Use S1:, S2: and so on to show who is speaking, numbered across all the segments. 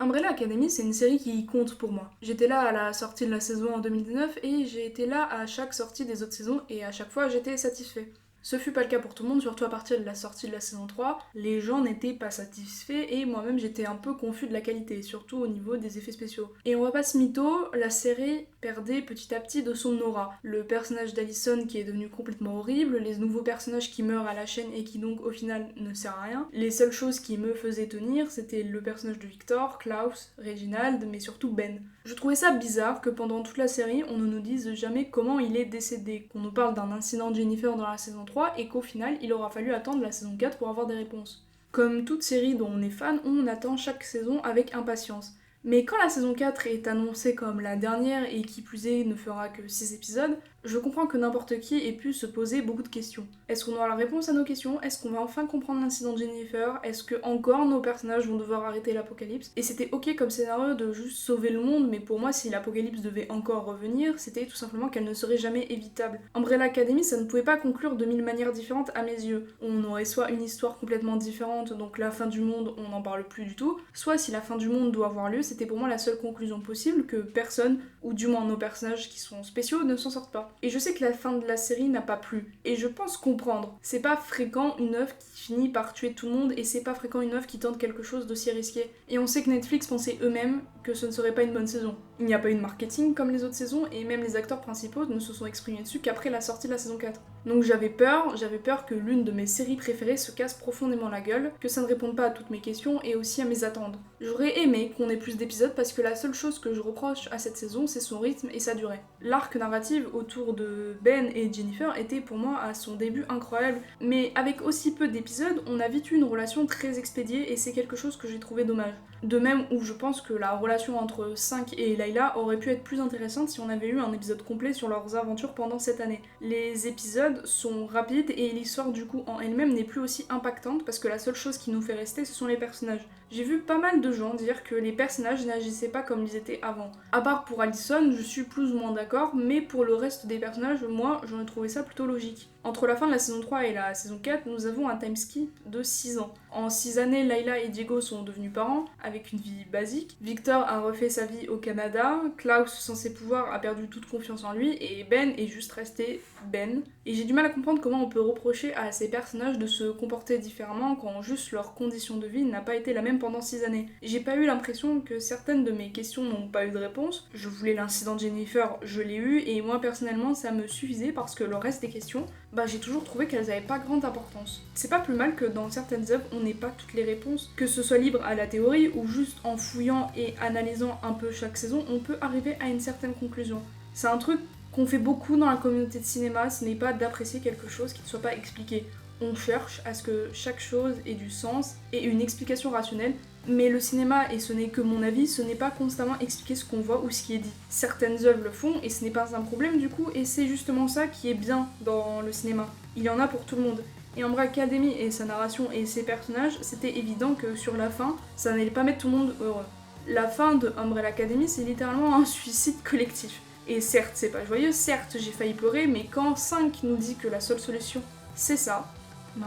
S1: Umbrella Academy, c'est une série qui compte pour moi. J'étais là à la sortie de la saison en 2019 et j'ai été là à chaque sortie des autres saisons et à chaque fois j'étais satisfait. Ce fut pas le cas pour tout le monde, surtout à partir de la sortie de la saison 3. Les gens n'étaient pas satisfaits et moi-même j'étais un peu confus de la qualité, surtout au niveau des effets spéciaux. Et on va pas se mytho, la série perdait petit à petit de son aura. Le personnage d'Allison qui est devenu complètement horrible, les nouveaux personnages qui meurent à la chaîne et qui donc au final ne servent à rien. Les seules choses qui me faisaient tenir, c'était le personnage de Victor, Klaus, Reginald, mais surtout Ben. Je trouvais ça bizarre que pendant toute la série, on ne nous dise jamais comment il est décédé, qu'on nous parle d'un incident de Jennifer dans la saison 3 et qu'au final, il aura fallu attendre la saison 4 pour avoir des réponses. Comme toute série dont on est fan, on attend chaque saison avec impatience. Mais quand la saison 4 est annoncée comme la dernière et qui plus est ne fera que 6 épisodes, je comprends que n'importe qui ait pu se poser beaucoup de questions. Est-ce qu'on aura la réponse à nos questions? Est-ce qu'on va enfin comprendre l'incident de Jennifer? Est-ce que encore nos personnages vont devoir arrêter l'apocalypse? Et c'était ok comme scénario de juste sauver le monde, mais pour moi, si l'apocalypse devait encore revenir, c'était tout simplement qu'elle ne serait jamais évitable. Umbrella Academy, ça ne pouvait pas conclure de mille manières différentes à mes yeux. On aurait soit une histoire complètement différente, donc la fin du monde, on n'en parle plus du tout, soit si la fin du monde doit avoir lieu, c'était pour moi la seule conclusion possible, que personne, ou du moins nos personnages qui sont spéciaux, ne s'en sortent pas. Et je sais que la fin de la série n'a pas plu, et je pense comprendre. C'est pas fréquent une œuvre qui finit par tuer tout le monde, et c'est pas fréquent une œuvre qui tente quelque chose d'aussi risqué. Et on sait que Netflix pensait eux-mêmes que ce ne serait pas une bonne saison. Il n'y a pas eu de marketing comme les autres saisons, et même les acteurs principaux ne se sont exprimés dessus qu'après la sortie de la saison 4. Donc j'avais peur que l'une de mes séries préférées se casse profondément la gueule, que ça ne réponde pas à toutes mes questions et aussi à mes attentes. J'aurais aimé qu'on ait plus d'épisodes parce que la seule chose que je reproche à cette saison, c'est son rythme et sa durée. L'arc narratif autour de Ben et Jennifer était pour moi à son début incroyable, mais avec aussi peu d'épisodes, on a vite eu une relation très expédiée et c'est quelque chose que j'ai trouvé dommage. De même où je pense que la relation entre 5 et Layla aurait pu être plus intéressante si on avait eu un épisode complet sur leurs aventures pendant cette année. Les épisodes sont rapides et l'histoire du coup en elle-même n'est plus aussi impactante parce que la seule chose qui nous fait rester ce sont les personnages. J'ai vu pas mal de gens dire que les personnages n'agissaient pas comme ils étaient avant. À part pour Allison, je suis plus ou moins d'accord, mais pour le reste des personnages, moi j'en ai trouvé ça plutôt logique. Entre la fin de la saison 3 et la saison 4, nous avons un time skip de 6 ans. En 6 années, Layla et Diego sont devenus parents, avec une vie basique. Victor a refait sa vie au Canada, Klaus, sans ses pouvoirs, a perdu toute confiance en lui, et Ben est juste resté Ben. Et j'ai du mal à comprendre comment on peut reprocher à ces personnages de se comporter différemment quand juste leur condition de vie n'a pas été la même pendant 6 années. J'ai pas eu l'impression que certaines de mes questions n'ont pas eu de réponse. Je voulais l'incident de Jennifer, je l'ai eu, et moi personnellement ça me suffisait parce que le reste des questions, j'ai toujours trouvé qu'elles avaient pas grande importance. C'est pas plus mal que dans certaines œuvres on n'ait pas toutes les réponses, que ce soit libre à la théorie ou juste en fouillant et analysant un peu chaque saison, on peut arriver à une certaine conclusion. C'est un truc qu'on fait beaucoup dans la communauté de cinéma, ce n'est pas d'apprécier quelque chose qui ne soit pas expliqué. On cherche à ce que chaque chose ait du sens et une explication rationnelle, mais le cinéma, et ce n'est que mon avis, ce n'est pas constamment expliquer ce qu'on voit ou ce qui est dit. Certaines œuvres le font et ce n'est pas un problème du coup, et c'est justement ça qui est bien dans le cinéma. Il y en a pour tout le monde. Et Umbrella Academy et sa narration et ses personnages, c'était évident que sur la fin, ça n'allait pas mettre tout le monde heureux. La fin de Umbrella Academy, c'est littéralement un suicide collectif. Et certes, c'est pas joyeux, certes, j'ai failli pleurer, mais quand 5 nous dit que la seule solution, c'est ça,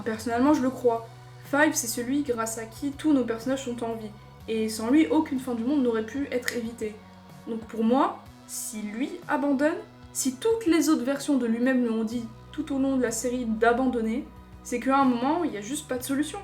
S1: personnellement, je le crois. 5, c'est celui grâce à qui tous nos personnages sont en vie. Et sans lui, aucune fin du monde n'aurait pu être évitée. Donc pour moi, si lui abandonne, si toutes les autres versions de lui-même lui ont dit tout au long de la série d'abandonner, c'est qu'à un moment, il n'y a juste pas de solution.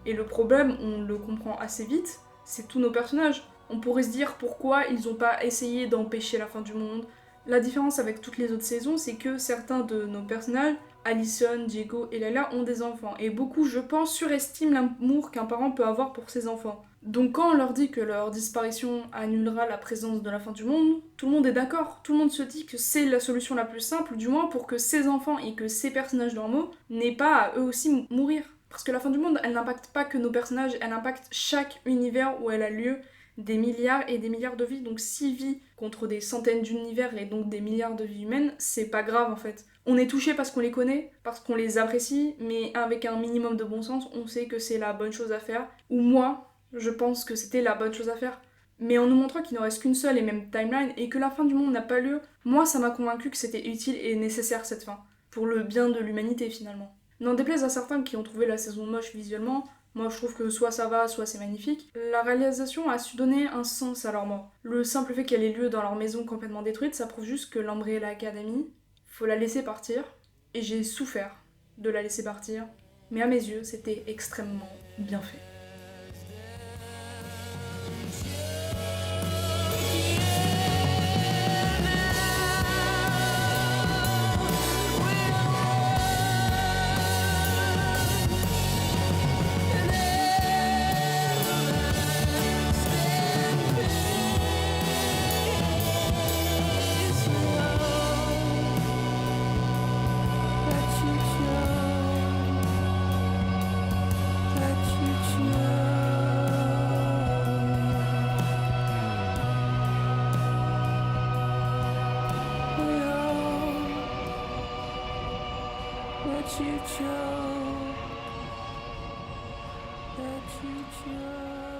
S1: Et le problème, on le comprend assez vite, c'est tous nos personnages. On pourrait se dire pourquoi ils n'ont pas essayé d'empêcher la fin du monde. La différence avec toutes les autres saisons, c'est que certains de nos personnages, Allison, Diego et Layla, ont des enfants. Et beaucoup, je pense, surestiment l'amour qu'un parent peut avoir pour ses enfants. Donc quand on leur dit que leur disparition annulera la présence de la fin du monde, tout le monde est d'accord. Tout le monde se dit que c'est la solution la plus simple, du moins pour que ces enfants et que ces personnages normaux n'aient pas à eux aussi mourir. Parce que la fin du monde, elle n'impacte pas que nos personnages, elle impacte chaque univers où elle a lieu, des milliards et des milliards de vies. Donc 6 vies contre des centaines d'univers et donc des milliards de vies humaines, c'est pas grave en fait. On est touché parce qu'on les connaît, parce qu'on les apprécie, mais avec un minimum de bon sens, on sait que c'est la bonne chose à faire. Ou moi, je pense que c'était la bonne chose à faire. Mais en nous montrant qu'il ne reste qu'une seule et même timeline et que la fin du monde n'a pas lieu, moi ça m'a convaincu que c'était utile et nécessaire cette fin. Pour le bien de l'humanité finalement. N'en déplaise à certains qui ont trouvé la saison moche visuellement, moi je trouve que soit ça va, soit c'est magnifique, la réalisation a su donner un sens à leur mort. Le simple fait qu'elle ait lieu dans leur maison complètement détruite, ça prouve juste que l'Umbrella Academy, faut la laisser partir, et j'ai souffert de la laisser partir, mais à mes yeux, c'était extrêmement bien fait. Let you chose.